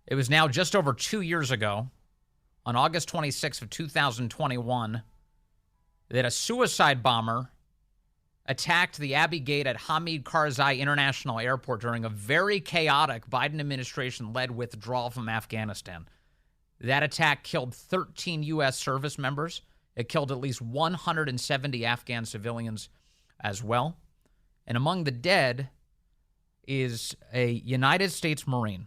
It was now just over 2 years ago, on August 26th of 2021, that a suicide bomber attacked the Abbey Gate at Hamid Karzai International Airport during a very chaotic Biden administration-led withdrawal from Afghanistan. That attack killed 13 U.S. service members. It killed at least 170 Afghan civilians as well. And among the dead is a United States Marine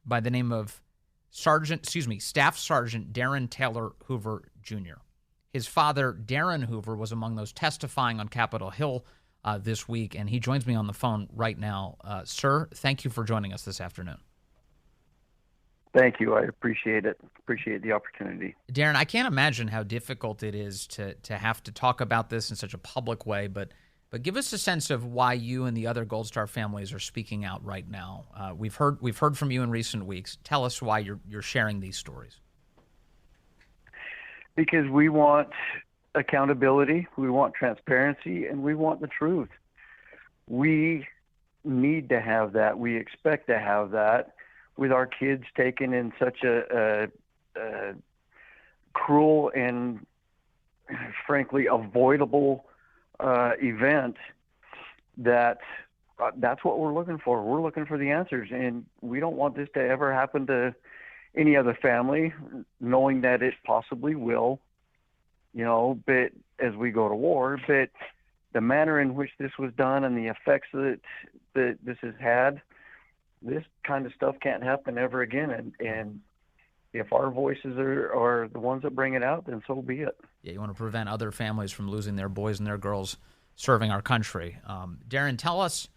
by the name of Staff Sergeant Darin Hoover Jr. His father, Darin Hoover, was among those testifying on Capitol Hill this week, and he joins me on the phone right now. Sir, thank you for joining us this afternoon. Thank you. I appreciate it. Appreciate the opportunity. Darin, I can't imagine how difficult it is to have to talk about this in such a public way, but give us a sense of why you and the other Gold Star families are speaking out right now. We've heard from you in recent weeks. Tell us why you're sharing these stories. Because we want accountability, we want transparency, and we want the truth. We need to have that. We expect to have that with our kids taken in such a cruel and frankly avoidable event that's what we're looking for. We're looking for the answers, and we don't want this to ever happen to any other family, knowing that it possibly will, but as we go to war, but the manner in which this was done and the effects that this has had, this kind of stuff can't happen ever again. And if our voices are the ones that bring it out, then so be it. Yeah, you want to prevent other families from losing their boys and their girls serving our country. Darin, tell us,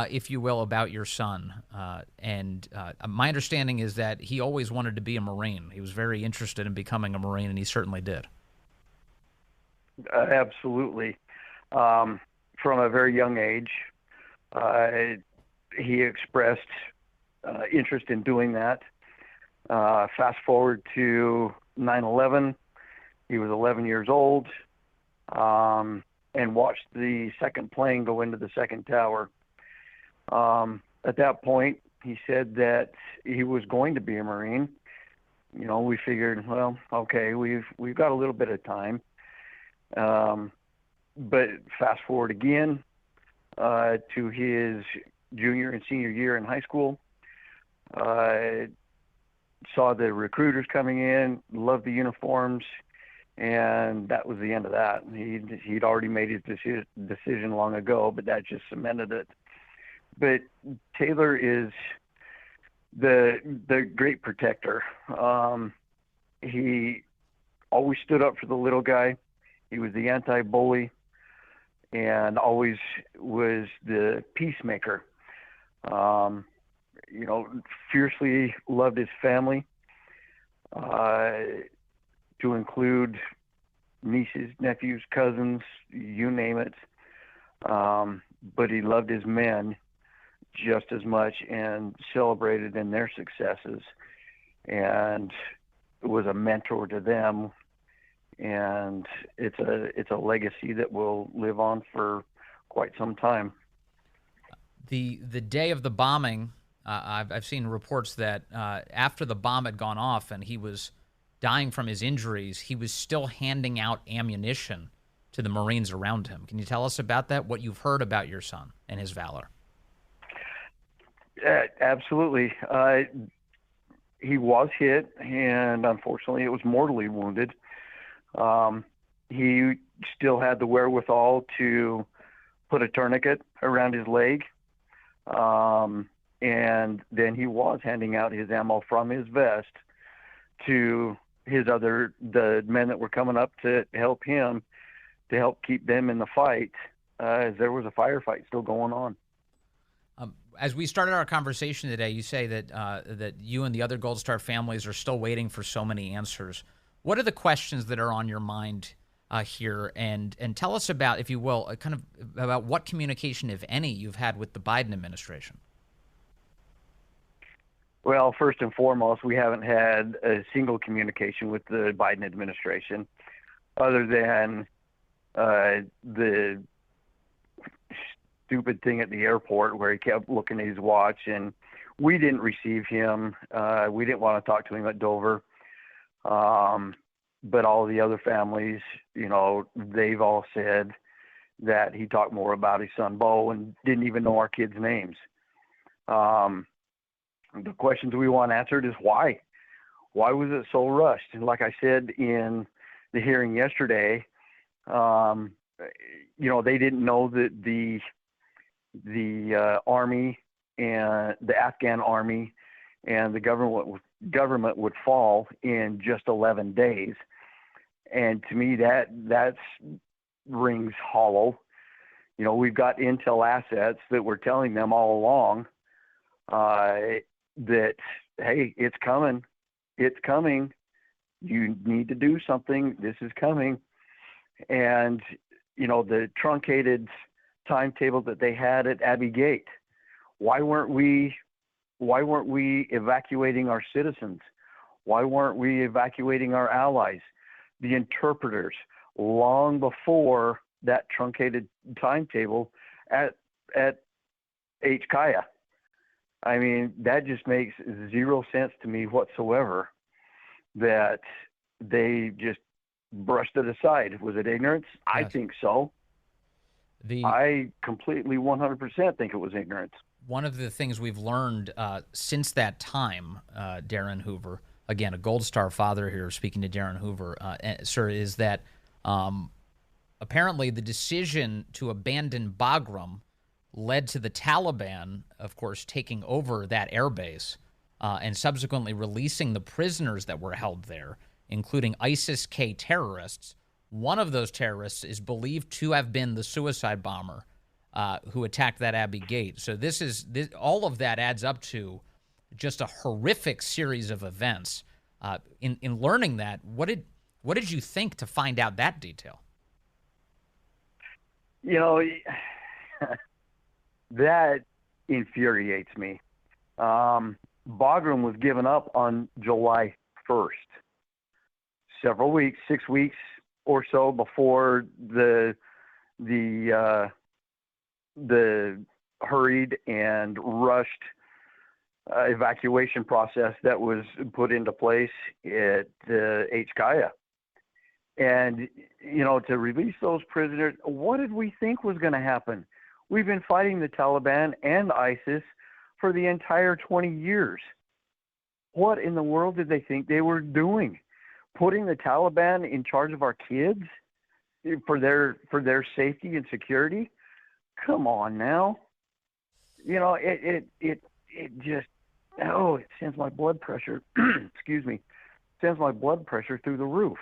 if you will, about your son. My understanding is that he always wanted to be a Marine. He was very interested in becoming a Marine, and he certainly did. Absolutely. From a very young age, he expressed interest in doing that. Fast forward to 9/11, he was 11 years old, and watched the second plane go into the second tower. At that point, he said that he was going to be a Marine. We figured, well, okay, we've got a little bit of time. But fast forward again to his junior and senior year in high school. Saw the recruiters coming in, loved the uniforms, and that was the end of that. He'd already made his decision long ago, but that just cemented it. But Taylor is the great protector. He always stood up for the little guy. He was the anti-bully and always was the peacemaker. Fiercely loved his family, to include nieces, nephews, cousins, you name it. But he loved his men just as much and celebrated in their successes, and was a mentor to them. And it's a legacy that will live on for quite some time. The day of the bombing, I've seen reports that after the bomb had gone off and he was dying from his injuries, he was still handing out ammunition to the Marines around him. Can you tell us about that, what you've heard about your son and his valor? Absolutely. He was hit, and unfortunately it was mortally wounded. He still had the wherewithal to put a tourniquet around his leg. And then he was handing out his ammo from his vest to the men that were coming up to help him, to help keep them in the fight, as there was a firefight still going on. As we started our conversation today, you say that you and the other Gold Star families are still waiting for so many answers. What are the questions that are on your mind here? And tell us about, if you will, kind of about what communication, if any, you've had with the Biden administration. Well, first and foremost, we haven't had a single communication with the Biden administration other than the stupid thing at the airport where he kept looking at his watch and We didn't receive him. We didn't want to talk to him at Dover. But all the other families, they've all said that he talked more about his son Bo and didn't even know our kids' names. The questions we want answered is why? Why was it so rushed? And like I said in the hearing yesterday, they didn't know that the Army and the Afghan Army and the government would fall in just 11 days. And to me, that rings hollow. We've got intel assets that we're telling them all along that, hey, it's coming. It's coming. You need to do something. This is coming. And, the truncated timetable that they had at Abbey Gate, why weren't we evacuating our citizens? Why weren't we evacuating our allies, the interpreters, long before that truncated timetable at H. Kaya? I mean, that just makes zero sense to me whatsoever, that they just brushed it aside. Was it ignorance? Yes. I think so. I completely 100% think it was ignorance. One of the things we've learned since that time, Darin Hoover, again, a Gold Star father here speaking to Darin Hoover, sir, is that apparently the decision to abandon Bagram led to the Taliban, of course, taking over that airbase and subsequently releasing the prisoners that were held there, including ISIS-K terrorists. One of those terrorists is believed to have been the suicide bomber who attacked that Abbey Gate. So all of that adds up to just a horrific series of events. In learning that, what did you think to find out that detail? That infuriates me. Bagram was given up on July 1st. 6 weeks or so before the hurried and rushed evacuation process that was put into place at H. Kaya. And, to release those prisoners, what did we think was going to happen? We've been fighting the Taliban and ISIS for the entire 20 years. What in the world did they think they were doing? Putting the Taliban in charge of our kids for their safety and security? Come on now. It just, it sends my blood pressure, excuse me, sends my blood pressure through the roof.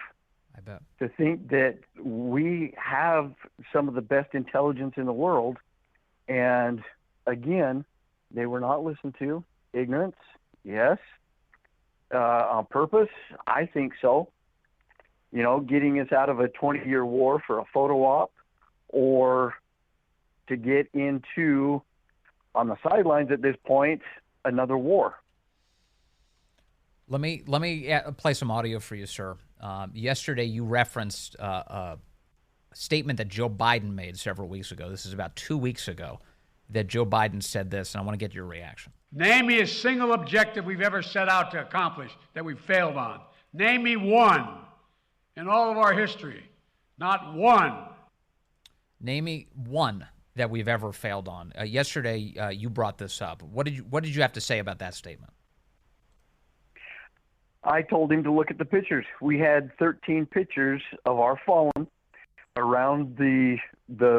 I bet. To think that we have some of the best intelligence in the world, and again, they were not listened to. Ignorance, yes. On purpose, I think so. Getting us out of a 20-year war for a photo op, or to get into, on the sidelines at this point, another war. Let me play some audio for you, sir. Yesterday, you referenced a statement that Joe Biden made several weeks ago. This is about 2 weeks ago that Joe Biden said this, and I want to get your reaction. Name me a single objective we've ever set out to accomplish that we've failed on. Name me one in all of our history. Not one. Name me one that we've ever failed on. Yesterday, you brought this up. What did you have to say about that statement? I told him to look at the pictures. We had 13 pictures of our fallen around the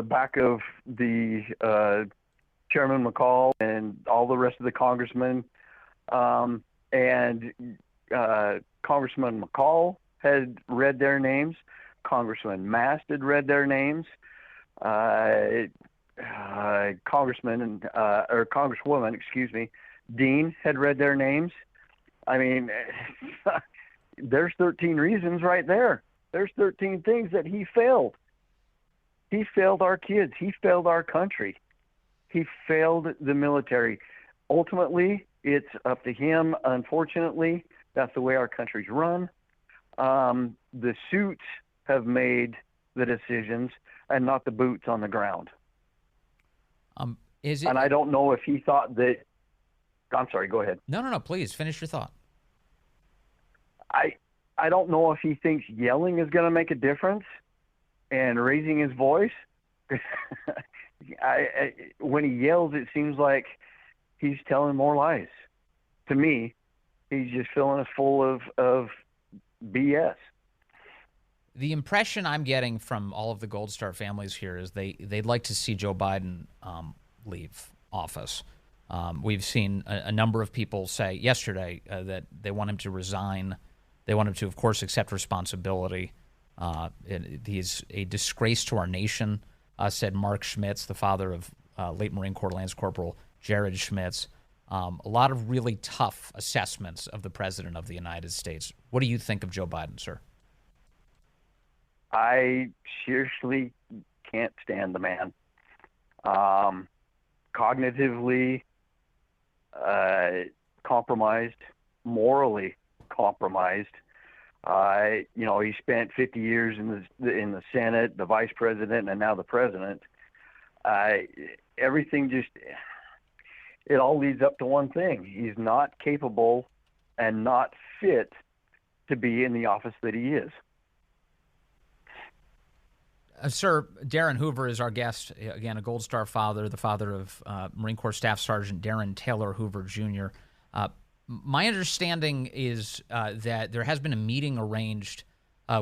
back of the Chairman McCall and all the rest of the congressmen. And Congressman McCall had read their names. Congressman Mast had read their names. Congressman or Congresswoman, excuse me, Dean had read their names. I mean, there's 13 reasons right there. There's 13 things that he failed. He failed our kids. He failed our country. He failed the military. Ultimately, it's up to him. Unfortunately, that's the way our country's run. The suits have made the decisions and not the boots on the ground. Is it? And I don't know if he thought that I'm sorry, go ahead. No. Please finish your thought. I don't know if he thinks yelling is going to make a difference and raising his voice. When he yells, it seems like he's telling more lies. To me, he's just filling us full of BS. The impression I'm getting from all of the Gold Star families here is they'd like to see Joe Biden leave office. We've seen a number of people say yesterday that they want him to resign. They want him to, of course, accept responsibility. He's a disgrace to our nation, said Mark Schmitz, the father of late Marine Corps Lance Corporal Jared Schmitz. A lot of really tough assessments of the President of the United States. What do you think of Joe Biden, sir? I seriously can't stand the man. Cognitively compromised, morally compromised. He spent 50 years in the Senate, the vice president, and now the president. Everything it all leads up to one thing. He's not capable and not fit to be in the office that he is. Sir, Darin Hoover is our guest. Again, a Gold Star father, the father of Marine Corps Staff Sergeant Darin Taylor Hoover, Jr. My understanding is that there has been a meeting arranged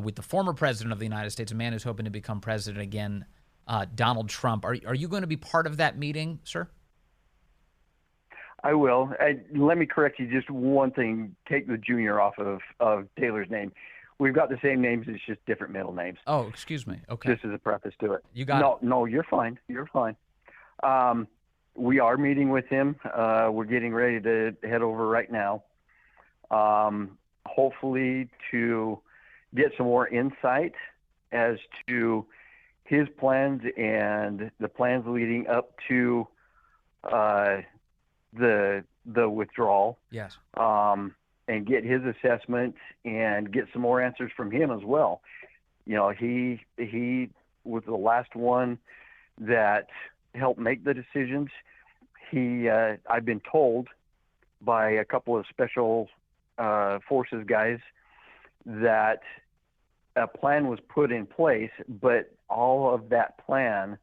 with the former president of the United States, a man who's hoping to become president again, Donald Trump. Are you going to be part of that meeting, sir? I will. Let me correct you just one thing. Take the junior off of Taylor's name. We've got the same names. It's just different middle names. Oh, excuse me. Okay. This is a preface to it. You got it. No, you're fine. You're fine. We are meeting with him. We're getting ready to head over right now. Hopefully to get some more insight as to his plans and the plans leading up to the withdrawal. Yes. And get his assessment and get some more answers from him as well. He was the last one that helped make the decisions. I've been told by a couple of special forces guys that a plan was put in place, but all of that plan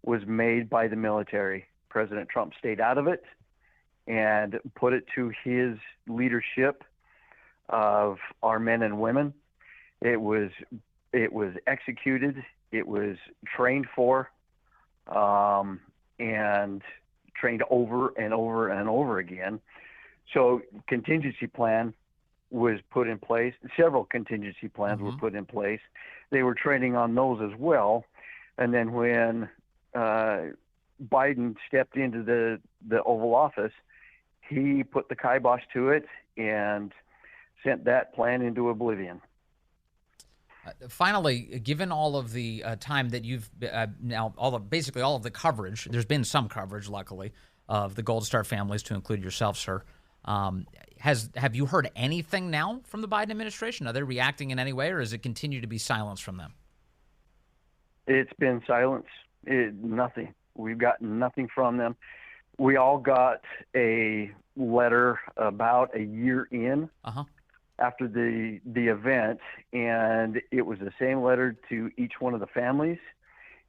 was made by the military. President Trump stayed out of it and put it to his leadership of our men and women. It was executed. It was trained for, and trained over and over and over again. So contingency plan was put in place. Several contingency plans were put in place. They were training on those as well. And then when Biden stepped into the Oval Office, he put the kibosh to it and sent that plan into oblivion. Finally, given all of the time that you've now, basically all of the coverage, there's been some coverage, luckily, of the Gold Star families, to include yourself, sir. Have you heard anything now from the Biden administration? Are they reacting in any way, or does it continue to be silence from them? It's been silence. Nothing. We've got nothing from them. We all got a letter about a year in after the event, and it was the same letter to each one of the families.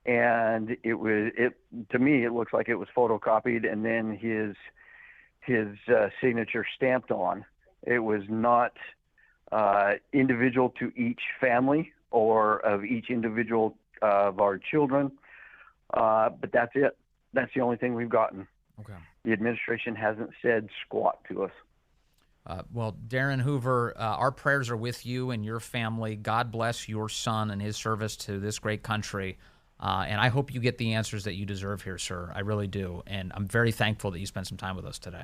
And to me, it looks like it was photocopied and then his signature stamped on. It was not individual to each family or of each individual of our children, but that's it. That's the only thing we've gotten. Okay. The administration hasn't said squat to us. Well, Darin Hoover, our prayers are with you and your family. God bless your son and his service to this great country. And I hope you get the answers that you deserve here, sir. I really do. And I'm very thankful that you spent some time with us today.